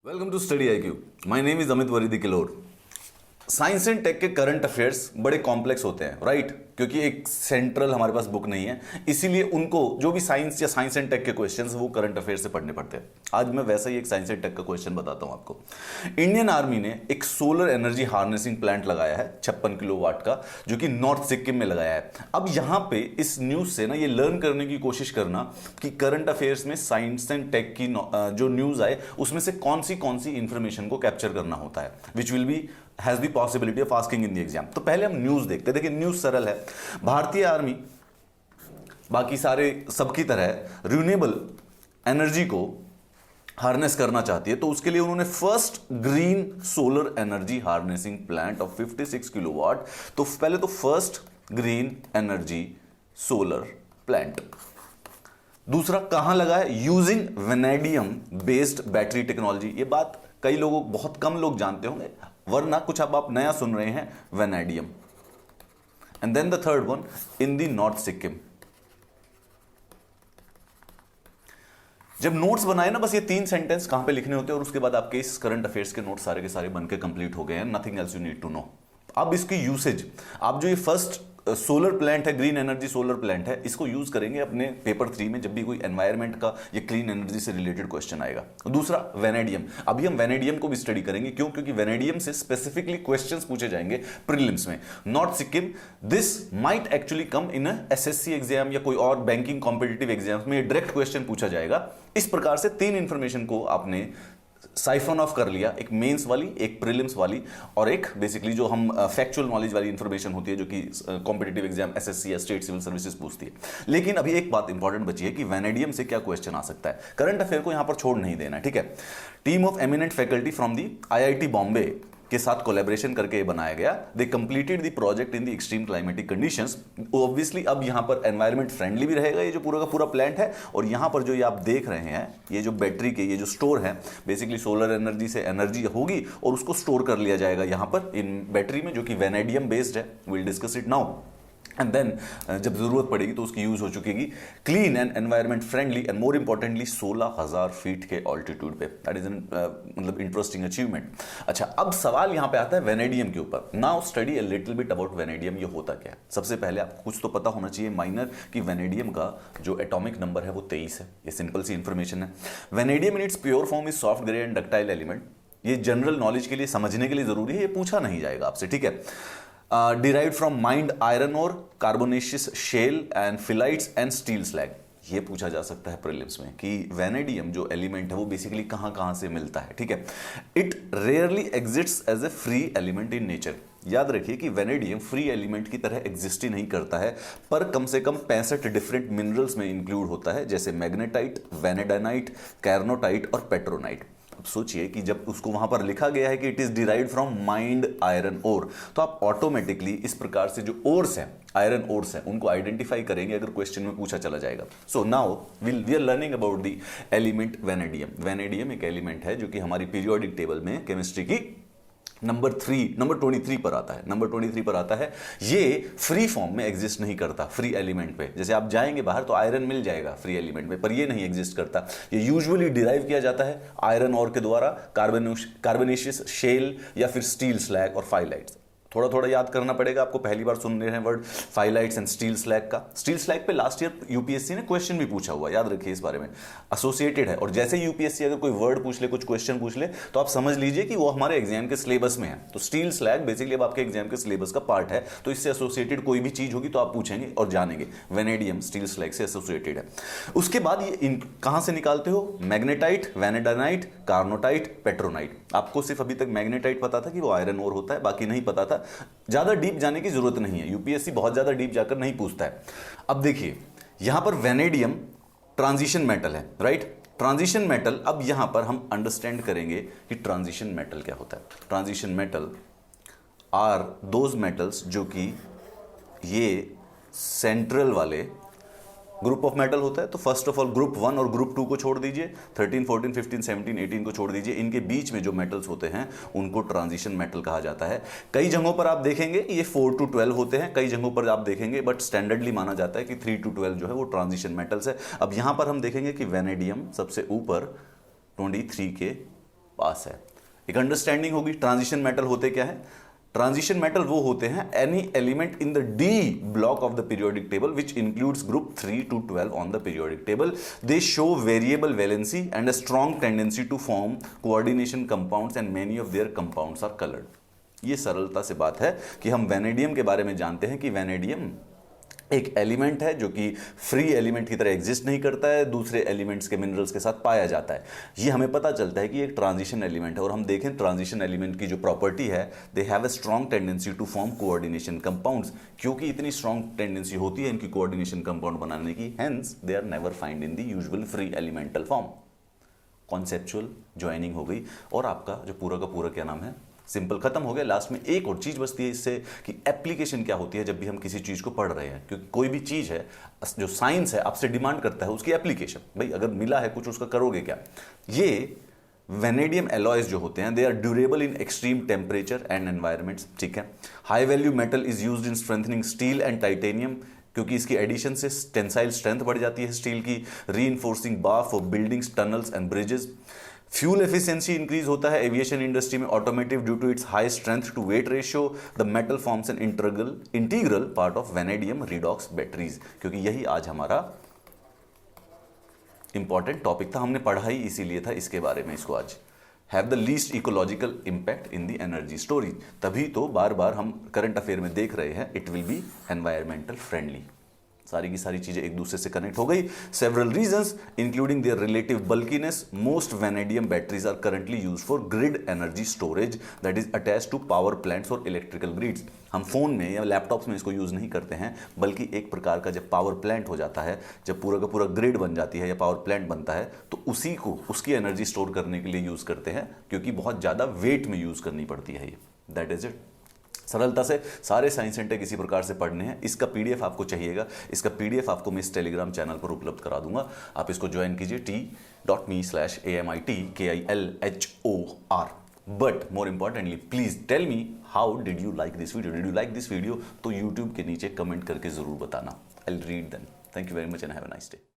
Welcome to study I Q. My name is Amit Varidi Kilor. Science and tech के current affairs बड़े complex होते हैं, right? क्योंकि एक सेंट्रल हमारे पास बुक नहीं है, इसीलिए उनको जो भी साइंस या साइंस एंड टेक के क्वेश्चंस वो करंट अफेयर से पढ़ने पड़ते हैं। आज मैं वैसा ही एक साइंस एंड टेक का क्वेश्चन बताता हूं आपको। इंडियन आर्मी ने एक सोलर एनर्जी हार्नेसिंग प्लांट लगाया है 56 किलोवाट का, जो कि नॉर्थ सिक्किम में लगाया है। अब यहां पे इस न्यूज से ना ये लर्न करने की कोशिश करना कि करंट अफेयर्स में साइंस एंड टेक की जो न्यूज आए उसमें से कौन सी इंफॉर्मेशन को कैप्चर करना होता है, which will be has the possibility of asking in the exam. तो पहले हम न्यूज देखते हैं। देखिए न्यूज सरल है। भारतीय आर्मी बाकी सारे सबकी तरह रिन्यूएबल एनर्जी को हार्नेस करना चाहती है, तो उसके लिए उन्होंने first green solar energy harnessing plant of 56 kilowatt. तो पहले तो first green energy solar plant. दूसरा कहां लगा है? Using vanadium based battery technology. ये बात कई लोगों, बहुत कम लोग जानते होंगे, वरना कुछ अब आप नया सुन रहे हैं, vanadium. And then the third one in the north Sikkim. जब नोट्स बनाए ना, बस ये 3 सेंटेंस कहां पे लिखने होते हैं और उसके बाद आपके इस करंट अफेयर्स के नोट्स सारे के सारे बनके कंप्लीट हो गए हैं। Nothing else you need to know. अब इसकी यूसेज, आप जो ये फर्स्ट सोलर प्लांट है, ग्रीन एनर्जी सोलर प्लांट है, इसको यूज करेंगे अपने पेपर 3 में जब भी कोई एनवायरमेंट का या क्लीन एनर्जी से रिलेटेड क्वेश्चन आएगा। दूसरा वेनेडियम। अभी हम वेनेडियम को भी स्टडी करेंगे। क्यों? क्योंकि वेनेडियम से स्पेसिफिकली क्वेश्चंस पूछे जाएंगे प्रीलिम्स में। North Sikkim, this might actually come in SSC exam या कोई और बैंकिंग कॉम्पिटिटिव एग्जाम्स में डायरेक्ट क्वेश्चन पूछा जाएगा। इस प्रकार से 3 इंफॉर्मेशन को आपने साइफन ऑफ कर लिया, एक मेंस वाली, एक प्रीलिम्स वाली और एक बेसिकली जो हम फैक्चुअल नॉलेज वाली इंफॉर्मेशन होती है जो कि कॉम्पिटिटिव एग्जाम एसएससी या स्टेट सिविल सर्विसेज पूछती है। लेकिन अभी एक बात इंपॉर्टेंट बची है कि वेनेडियम से क्या क्वेश्चन आ सकता है। करंट अफेयर को यहां पर छोड़ नहीं देना, ठीक है? Team of eminent faculty from the IIT Bombay के साथ कोलैबोरेशन करके बनाया गया। दे completed the project in the extreme climatic conditions. Obviously अब यहां पर एनवायरमेंट फ्रेंडली भी रहेगा ये जो पूरा का पूरा प्लांट है। और यहां पर जो ये आप देख रहे हैं, ये जो बैटरी के ये जो स्टोर है, बेसिकली सोलर एनर्जी से एनर्जी होगी और उसको स्टोर कर लिया जाएगा यहां पर इन बैटरी में, जो कि वेनेडियम बेस्ड है। Will discuss it now and then जब जरूरत पड़ेगी तो उसकी यूज हो चुकेगी। Clean and environment friendly and more importantly 16,000 feet के ऑल्टीट्यूड पे। दैट इज मतलब इंटरेस्टिंग अचीवमेंट। अच्छा, अब सवाल यहां पे आता है वेनेडियम के ऊपर। Now study a little bit about vanadium. ये होता क्या है? सबसे पहले आपको कुछ तो पता होना चाहिए माइनर कि वेनेडियम का जो एटॉमिक नंबर है वो 23 है। ये सिंपल सी इंफॉर्मेशन है। Vanadium in its pure form is soft grey and ductile element. ये जनरल नॉलेज के लिए, समझने के लिए जरूरी है, ये पूछा नहीं जाएगा आपसे, ठीक है? Derived from mined iron ore, carbonaceous shale and phyllites and steel slag। ये पूछा जा सकता है प्रीलिम्स में कि वेनेडियम जो एलिमेंट है वो बेसिकली कहां कहां से मिलता है, ठीक है? It rarely exists as a free element in nature. याद रखिए कि वेनेडियम फ्री एलिमेंट की तरह एग्जिस्ट ही नहीं करता है, पर कम से कम 65 डिफरेंट मिनरल्स में इंक्लूड होता है, जैसे मैग्नेटाइट, वेनेडाइनाइट, कैर्नोटाइट और पेट्रोनाइट। अब सोचिए कि जब उसको वहां पर लिखा गया है कि it is derived from mined iron ore, तो आप ऑटोमेटिकली इस प्रकार से जो ओर्स हैं, आयरन ओर्स हैं, उनको आइडेंटिफाई करेंगे अगर क्वेश्चन में पूछा चला जाएगा। So now we are learning about the element vanadium. Vanadium एक एलिमेंट है जो कि हमारी पीरियोडिक टेबल में केमिस्ट्री की नंबर 23 पर आता है। नंबर 23 पर आता है। ये फ्री फॉर्म में एग्जिस्ट नहीं करता फ्री एलिमेंट पे। जैसे आप जाएंगे बाहर तो आयरन मिल जाएगा फ्री एलिमेंट में, पर ये नहीं एग्जिस्ट करता। ये यूजुअली डिराइव किया जाता है आयरन ओर के द्वारा, कार्बोनेशियस शेल या फिर स्टील स्लैग और फाइलाइट्स। थोड़ा थोड़ा याद करना पड़ेगा आपको, पहली बार सुन रहे हैं वर्ड फाइलाइट्स एंड स्टील स्लैग का। स्टील स्लैग पे लास्ट ईयर यूपीएससी ने क्वेश्चन भी पूछा हुआ, याद रखिए इस बारे में, एसोसिएटेड है। और जैसे यूपीएससी अगर कोई वर्ड पूछ ले, कुछ क्वेश्चन पूछ ले, तो आप समझ लीजिए कि वो हमारे एग्जाम के सिलेबस में है। तो स्टील स्लैग बेसिकली अब आपके एग्जाम के सिलेबस का पार्ट है, तो इससे एसोसिएटेड कोई भी चीज होगी तो आप पूछेंगे और जानेंगे। वेनेडियम स्टील स्लैग से एसोसिएटेड है। उसके बाद ये कहां से निकालते हो? मैग्नेटाइट, वेनेडाइनाइट, कार्नोटाइट, पेट्रोनाइट। आपको सिर्फ अभी तक मैग्नेटाइट पता था कि वो आयरन ओर होता है, बाकी नहीं पता था। ज्यादा डीप जाने की जरूरत नहीं है, यूपीएससी बहुत ज्यादा डीप जाकर नहीं पूछता है। अब देखिए यहां पर वेनेडियम ट्रांजिशन मेटल है, राइट? Transition metal. अब यहां पर हम अंडरस्टैंड करेंगे कि ट्रांजिशन मेटल क्या होता है। Transition metal are those metals जो कि ये सेंट्रल वाले ग्रुप ऑफ मेटल होता है। तो फर्स्ट ऑफ ऑल ग्रुप 1 और ग्रुप 2 को छोड़ दीजिए, 13, 14, 15, 17, 18 को छोड़ दीजिए। इनके बीच में जो मेटल्स होते हैं उनको ट्रांजिशन मेटल कहा जाता है। कई जगहों पर आप देखेंगे ये 4 to 12 होते हैं, कई जगहों पर आप देखेंगे, बट स्टैंडर्डली माना जाता है कि 3 to 12 जो है वो ट्रांजिशन मेटल्स है। अब यहां पर हम देखेंगे कि वेनेडियम सबसे ऊपर 23 के पास है। एक अंडरस्टैंडिंग होगी। ट्रांजिशन मेटल होते क्या है? ट्रांजिशन मेटल वो होते हैं any element in the d block of the periodic table which includes group 3 to 12 on the periodic table. They show variable valency and a strong tendency to form coordination compounds and many of their compounds are coloured. ये सरलता से बात है कि हम vanadium के बारे में जानते हैं कि वैनेडियम एक एलिमेंट है जो कि फ्री एलिमेंट की तरह एग्जिस्ट नहीं करता है, दूसरे एलिमेंट्स के मिनरल्स के साथ पाया जाता है। ये हमें पता चलता है कि एक ट्रांजिशन एलिमेंट है। और हम देखें ट्रांजिशन एलिमेंट की जो प्रॉपर्टी है, they have a strong tendency to form coordination compounds. क्योंकि इतनी स्ट्रॉन्ग टेंडेंसी होती है इनकी कोऑर्डिनेशन कंपाउंड बनाने की, hence they are never find in the usual free elemental form. Conceptual joining हो गई और आपका जो पूरा का पूरा क्या नाम है, सिंपल खत्म हो गया। लास्ट में एक और चीज बचती है इससे कि एप्लीकेशन क्या होती है जब भी हम किसी चीज को पढ़ रहे हैं। क्योंकि कोई भी चीज है जो साइंस है आपसे डिमांड करता है उसकी एप्लीकेशन। भाई अगर मिला है कुछ उसका करोगे क्या? ये वेनेडियम एलॉयज जो होते हैं they are durable in extreme temperature and environments, ठीक है। High value metal is used in strengthening steel and titanium, क्योंकि इसकी एडिशन से टेंसाइल स्ट्रेंथ बढ़ जाती है स्टील की। Reinforcing bar for buildings, tunnels and bridges. Fuel efficiency increase होता है एविएशन इंडस्ट्री में, automotive due to its high strength to weight ratio. The metal forms an integral part of vanadium redox batteries, क्योंकि यही आज हमारा important topic था। हमने पढ़ा ही इसीलिए था इसके बारे में इसको आज। Have the least ecological impact in the energy storage, तभी तो बार बार हम करंट अफेयर में देख रहे हैं it will be environmental friendly. सारी की सारी चीजें एक दूसरे से कनेक्ट हो गई। Several reasons including their relative bulkiness, most vanadium batteries are currently used for grid energy storage that is attached to power plants और इलेक्ट्रिकल ग्रिड्स। हम फोन में या लैपटॉप्स में इसको यूज नहीं करते हैं, बल्कि एक प्रकार का जब पावर प्लांट हो जाता है, जब पूरा का पूरा ग्रिड बन जाती है या पावर प्लांट बनता है, तो उसी को उसकी एनर्जी स्टोर करने के लिए यूज करते हैं, क्योंकि बहुत ज्यादा वेट में यूज करनी पड़ती है ये। That is it. सरलता से सारे साइंस सेंटर किसी प्रकार से पढ़ने हैं। इसका पीडीएफ आपको चाहिएगा, इसका पीडीएफ आपको मैं इस टेलीग्राम चैनल पर उपलब्ध करा दूंगा। आप इसको ज्वाइन कीजिए t.me/AMITKILHOR। But more importantly please tell me how did you like this video. Did you like this video? तो यूट्यूब के नीचे कमेंट करके जरूर बताना। I will read them. Thank you very much and have a nice day.